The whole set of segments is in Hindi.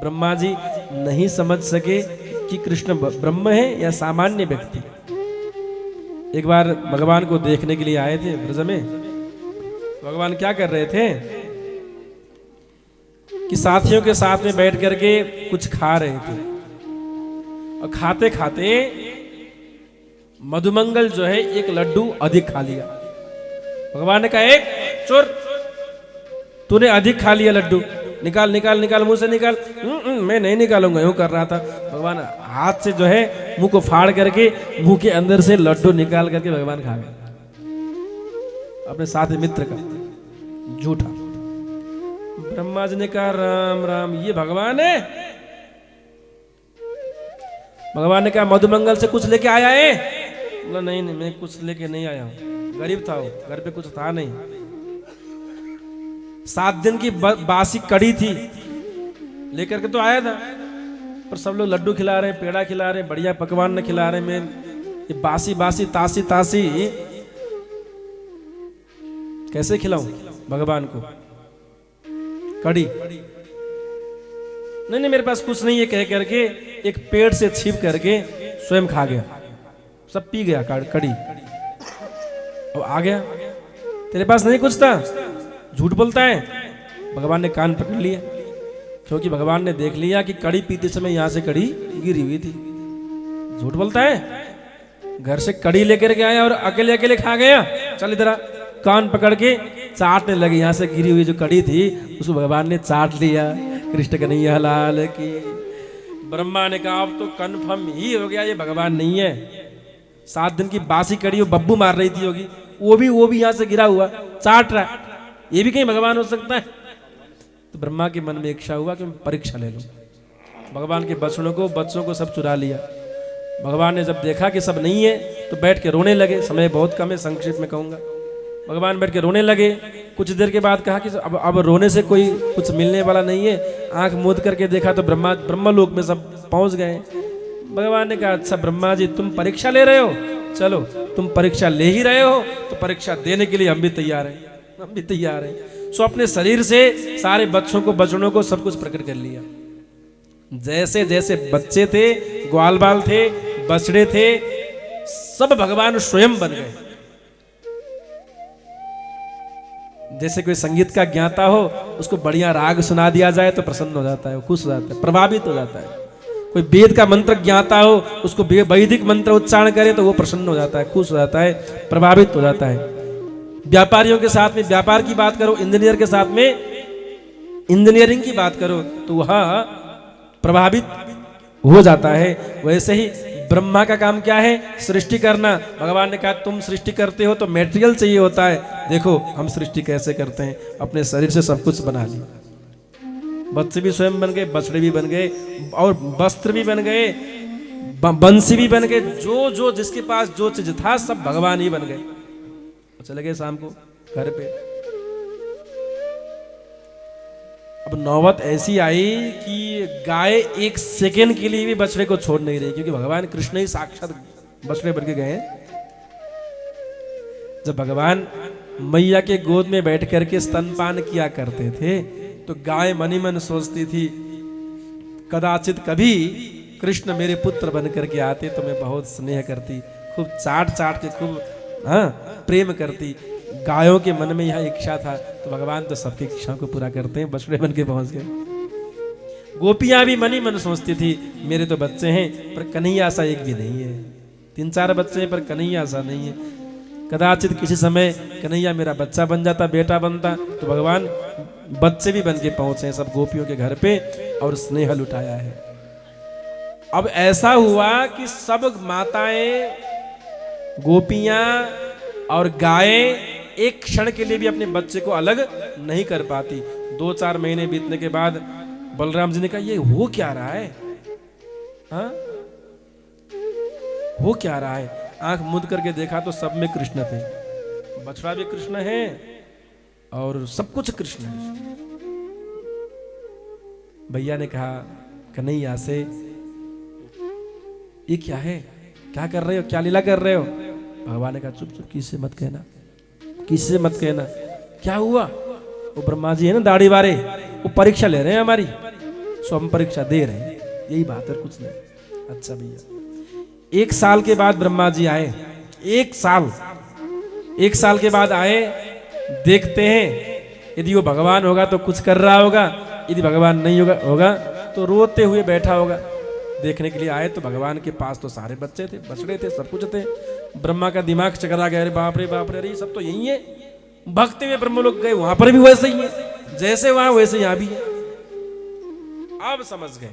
ब्रह्मा जी नहीं समझ सके कि कृष्ण ब्रह्म है या सामान्य व्यक्ति। एक बार भगवान को देखने के लिए आए थे ब्रज में। भगवान क्या कर रहे थे कि साथियों के साथ में बैठ करके कुछ खा रहे थे और खाते खाते मधुमंगल जो है एक लड्डू अधिक खा लिया। भगवान ने कहा, एक चोर, तूने अधिक खा लिया लड्डू, निकाल निकाल निकाल, मुंह से निकाल। मैं नहीं निकालूंगा, यूं कर रहा था। भगवान हाथ से जो है मुंह को फाड़ करके मुंह के अंदर से लड्डू निकाल करके भगवान खा गए अपने साथी मित्र का, झूठा। ब्रह्मा जी ने कहा, राम राम, ये भगवान है? भगवान ने कहा, मधुमंगल से कुछ लेके आया है? बोला, नहीं नहीं, मैं कुछ लेके नहीं आया हूं, गरीब था वो, घर पे कुछ था नहीं। 7 दिन की बासी कड़ी थी, लेकर के तो आया था, पर सब लोग लड्डू खिला रहे, पेड़ा खिला रहे, बढ़िया पकवान न खिला रहे, मैं ये बासी बासी तासी तासी कैसे खिलाऊं भगवान को कड़ी? नहीं नहीं, मेरे पास कुछ नहीं है कह करके एक पेड़ से छिप करके स्वयं खा गया, सब पी गया कड़ी। अब आ गया, तेरे पास नहीं कुछ था, झूठ बोलता है। भगवान ने कान पकड़ लिया, क्योंकि भगवान ने देख लिया कि कड़ी पीते समय यहां से कड़ी गिरी हुई थी। झूठ बोलता है, घर से कड़ी लेकर के आया और अकेले अकेले खा गया। चल इधर आ। कान पकड़ के चाटने लगे, यहां से गिरी हुई जो कड़ी थी उसको भगवान ने चाट लिया। कृष्ण कन्हैया लाल की। ब्रह्मा ने कहा, अब तो कन्फर्म ही हो गया ये भगवान नहीं है। 7 दिन की बासी कड़ी वो बब्बू मार रही थी होगी, वो भी यहां से गिरा हुआ चाट रहा, ये भी कहीं भगवान हो सकता है? तो ब्रह्मा के मन में इच्छा हुआ कि मैं परीक्षा ले लूं। भगवान के बच्चों को सब चुरा लिया। भगवान ने जब देखा कि सब नहीं है तो बैठ के रोने लगे। समय बहुत कम है, संक्षिप्त में कहूंगा। भगवान बैठ के रोने लगे। कुछ देर के बाद कहा कि अब रोने से कोई कुछ मिलने वाला नहीं है। आंख मूंद करके देखा तो ब्रह्मलोक में सब पहुंच गए। भगवान ने कहा, अच्छा ब्रह्मा जी, तुम परीक्षा ले रहे हो, चलो तुम परीक्षा ले ही रहे हो तो परीक्षा देने के लिए हम भी तैयार हैं, हम भी तैयार हैं। सो अपने शरीर से सारे बच्चों को सब कुछ प्रकट कर लिया। जैसे जैसे बच्चे थे, ग्वाल बाल थे, बछड़े थे, सब भगवान स्वयं बन गए। जैसे कोई संगीत का ज्ञाता हो, उसको बढ़िया राग सुना दिया जाए तो प्रसन्न हो जाता है, वो खुश हो जाता है, प्रभावित हो जाता है। कोई वेद का मंत्र ज्ञाता हो, उसको वैदिक मंत्र उच्चारण करे तो वो प्रसन्न हो जाता है, खुश हो जाता है, प्रभावित हो जाता है। व्यापारियों के साथ में व्यापार की बात करो, इंजीनियर के साथ में इंजीनियरिंग की बात करो तो वह प्रभावित हो जाता है। वैसे ही ब्रह्मा का काम क्या है? सृष्टि करना। भगवान ने कहा, तुम सृष्टि करते हो तो मेटेरियल चाहिए होता है, देखो हम सृष्टि कैसे करते हैं। अपने शरीर से सब कुछ बना लिया। बच्चे भी स्वयं बन गए, बछड़े भी बन गए, और वस्त्र भी बन गए, बंसी भी बन गए। जो जिसके पास जो चीज था सब भगवान ही बन गए। चले गए शाम को घर पे। अब नौबत ऐसी आई कि गाय 1 सेकेंड के लिए भी बछड़े को छोड़ नहीं रही, क्योंकि भगवान कृष्ण ही साक्षात बछड़े बन के गए। जब भगवान मैया के गोद में बैठ करके स्तनपान किया करते थे तो गाय मनी मन सोचती थी, कदाचित कभी कृष्ण मेरे पुत्र बन करके आते तो मैं बहुत स्नेह करती, खूब चाट चाट के खूब प्रेम करती। गायों के मन में यह इच्छा था, तो भगवान तो सबकी इच्छाओं को पूरा करते हैं, बछड़े बन के पहुंच गए। गोपियां भी मनी मन सोचती थी, मेरे तो बच्चे हैं पर कन्हैया सा एक भी नहीं है। 3-4 बच्चे हैं पर कन्हैया सा नहीं है। कदाचित किसी समय कन्हैया मेरा बच्चा बन जाता, बेटा बनता, तो भगवान बच्चे भी बन के पहुंचे सब गोपियों के घर पे और स्नेह लुटाया है। अब ऐसा हुआ कि सब माताएं, गोपियां और गायें एक क्षण के लिए भी अपने बच्चे को अलग नहीं कर पाती। 2-4 महीने बीतने के बाद बलराम जी ने कहा, ये हो क्या रहा है? हाँ, हो क्या रहा है? आंख मूंद करके देखा तो सब में कृष्ण थे। बछड़ा भी कृष्ण है और सब कुछ कृष्ण है। भैया ने कहा, कन्हैया से, ये क्या है? क्या कर रहे हो? क्या लीला कर रहे हो? भगवान ने कहा, चुप चुप, किसी से मत कहना, किसी से मत कहना। क्या हुआ? वो ब्रह्मा जी है ना दाढ़ी वाले, वो परीक्षा ले रहे हैं हमारी, सो हम परीक्षा दे रहे हैं, यही बात है, कुछ नहीं। अच्छा भैया 1 साल के बाद ब्रह्मा जी आए, 1 साल के बाद आए, देखते हैं यदि वो भगवान होगा तो कुछ कर रहा होगा, यदि भगवान नहीं होगा तो रोते हुए बैठा होगा। देखने के लिए आए तो भगवान के पास तो सारे बच्चे थे, बछड़े थे, सब कुछ थे। ब्रह्मा का दिमाग चकरा गया, अरे बाप रे बाप रे, अरे सब तो यही है। भक्ति में ब्रह्म लोग गए, वहां पर भी वैसे ही है, जैसे वहां वैसे यहां भी है। अब समझ गए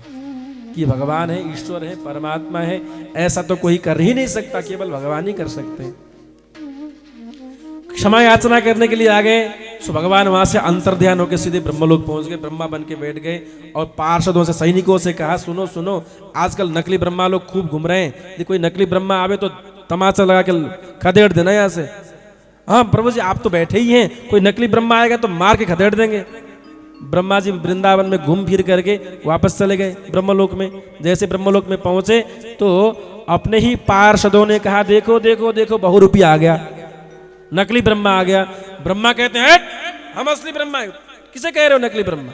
कि भगवान है, ईश्वर है, परमात्मा है, ऐसा तो कोई कर ही नहीं सकता, केवल भगवान ही कर सकते हैं। क्षमा याचना करने के लिए आ गए, सो भगवान वहां से अंतर्ध्यान होकर सीधे ब्रह्मलोक पहुंच गए, ब्रह्मा बन के बैठ गए और पार्षदों से, सैनिकों से कहा, सुनो सुनो, आजकल नकली ब्रह्मा लोग खूब घूम रहे हैं, यदि कोई नकली ब्रह्मा आवे तो तमाचा लगा के खदेड़ देना यहाँ से। हाँ प्रभु जी आप तो बैठे ही हैं, कोई नकली ब्रह्मा आएगा तो मार के खदेड़ देंगे। ब्रह्मा जी वृंदावन में घूम फिर करके वापस चले गए ब्रह्मलोक में। जैसे ब्रह्मलोक में पहुंचे तो अपने ही पार्षदों ने कहा, देखो देखो देखो बहुरूपी आ गया, नकली ब्रह्मा आ गया। ब्रह्मा कहते हैं हम असली ब्रह्मा है, किसे कह रहे हो नकली ब्रह्मा?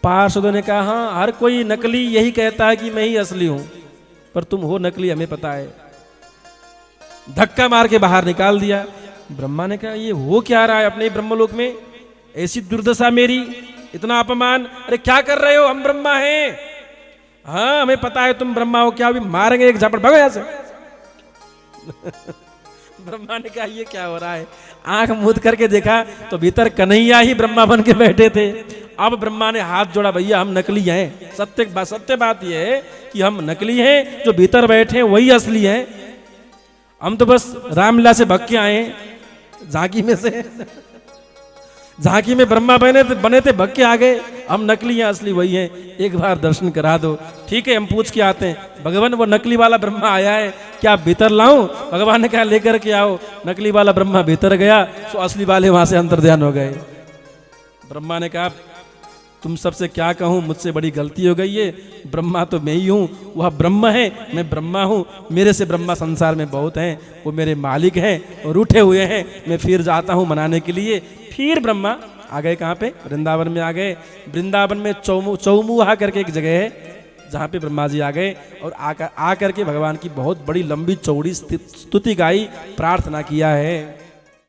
पार्षदों ने कहा, हाँ हर कोई नकली यही कहता है कि मैं ही असली हूं, पर तुम हो नकली हमें पता है। धक्का मार के बाहर निकाल दिया। ब्रह्मा ने कहा, ये हो क्या रहा है अपने ब्रह्मलोक में, ऐसी दुर्दशा मेरी, इतना अपमान, अरे क्या कर रहे हो, हम ब्रह्मा हैं। हाँ हमें पता है तुम ब्रह्मा हो, क्या अभी मारेंगे एक झापड़, भगो यहां से। ब्रह्मा ने कहा ये क्या हो रहा है, आंख मूंद करके देखा तो भीतर कन्हैया ही ब्रह्मा बन के बैठे थे। अब ब्रह्मा ने हाथ जोड़ा, भैया हम नकली हैं, सत्य बात यह है कि हम नकली हैं, जो भीतर बैठे हैं वही असली हैं, हम तो बस रामलीला से भग के आए हैं, झांकी में से झांकी में ब्रह्मा बने थे भग के आ गए, हम नकली हैं असली वही हैं, एक बार दर्शन करा दो। ठीक है हम पूछ के आते हैं, भगवान वो नकली वाला ब्रह्मा आया है, क्या भीतर लाऊं? भगवान ने कहा लेकर के आओ। नकली वाला ब्रह्मा भीतर गया, तो असली वाले वहां से अंतर्ध्यान हो गए। ब्रह्मा ने कहा तुम सबसे क्या कहूं, मुझसे बड़ी गलती हो गई है, ब्रह्मा तो मैं ही हूं, वह ब्रह्म है, मैं ब्रह्मा हूं, मेरे से ब्रह्मा संसार में बहुत हैं, वो मेरे मालिक हैं और उठे हुए हैं, मैं फिर जाता हूं मनाने के लिए। फिर ब्रह्मा आ गए, कहाँ पे? वृंदावन में आ गए। वृंदावन में चौमुहा करके एक जगह है जहाँ पे ब्रह्मा जी आ गए और आकर के भगवान की बहुत बड़ी लंबी चौड़ी स्तुति गाई, प्रार्थना किया है।